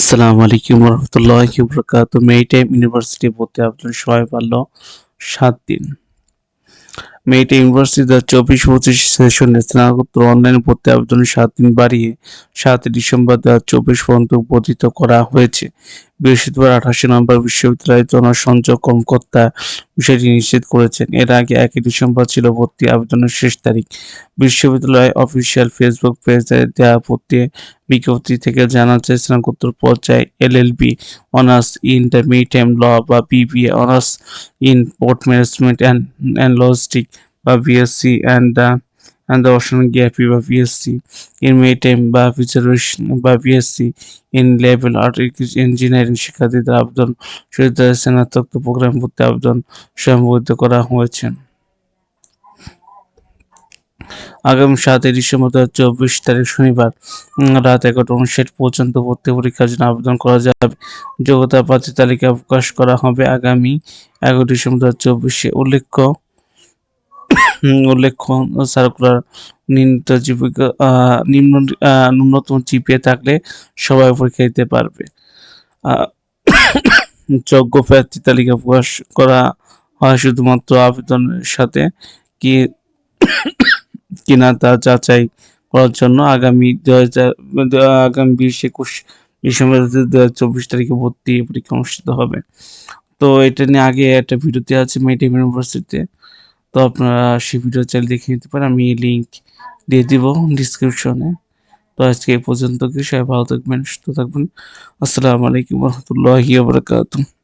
আসসালামু আলাইকুম রহমতুল্লাহি ওয়া মেরিটাইম ইউনিভার্সিটি ভর্তি আবেদন সময় বাড়ল 7 দিন। মেরিটাইম ইউনিভার্সিটি ২০২৪-২৫ সেশনে স্নাতকোত্তর অনলাইন ভর্তি আবেদন 7 দিন বাড়িয়ে ৭ ডিসেম্বর ২০২৪ পর্যন্ত বর্ধিত করা হয়েছে। বৃহস্পতিবার ২৮ নভেম্বর বিশ্ববিদ্যালয়ের জনসংযোগ কর্মকর্তা বিষয়টি নিশ্চিত করেছেন। এর আগে ১ ডিসেম্বর ছিল ভর্তি আবেদনের শেষ তারিখ। বিশ্ববিদ্যালয়ের অফিসিয়াল ফেসবুক পেজে দেওয়া ভর্তি বিজ্ঞপ্তি থেকে জানা যায়, স্নাতকোত্তর পর্যায়ে LLB honours in the maritime law বা BBA honours in port management and logistic বা বিএসসি and the Oceanography বা বিএসসি in Maritime বা Preservation বা BSc in Naval Art Engineering শিক্ষার্থীদের আবেদন শুরু স্নাতক প্রোগ্রাম ভর্তি আবেদন সংবলিত করা হয়েছে। আগামী ৭ ডিসেম্বর ২০২৪ তারিখ শনিবার রাত ১১:৫৯ পর্যন্ত ভর্তি পরীক্ষার জন্য আবেদন করা যাবে। যোগ্যতা প্রার্থী তালিকা প্রকাশ করা হবে আগামী ১১ ডিসেম্বর ২০২৪। উল্লেখ্য সার্কুলার ন্যূনতম জিপিএ থাকলে সবাই পরীক্ষা দিতে পারবে। যোগ্য প্রার্থী তালিকা প্রকাশ করা হয় শুধুমাত্র আবেদনের সাথে কিনা তা যাচাই করার জন্য। আগামী ২০-২১ ডিসেম্বর ২০২৪ তারিখে ভর্তি পরীক্ষা অনুষ্ঠিত হবে। তো এটা নিয়ে আগে একটা ভিডিও দেওয়া আছে মেরিটাইম ইউনিভার্সিটিতে, তো আপনারা সেই ভিডিও চাইলে দেখে নিতে পারেন। আমি লিঙ্ক দিয়ে দিব ডিসক্রিপশনে। তো আজকে এই পর্যন্ত, সবাই ভালো থাকবেন, সুস্থ থাকবেন। আসসালামু আলাইকুম রহমতুল্লাহি ওয়া বারাকাতুহু।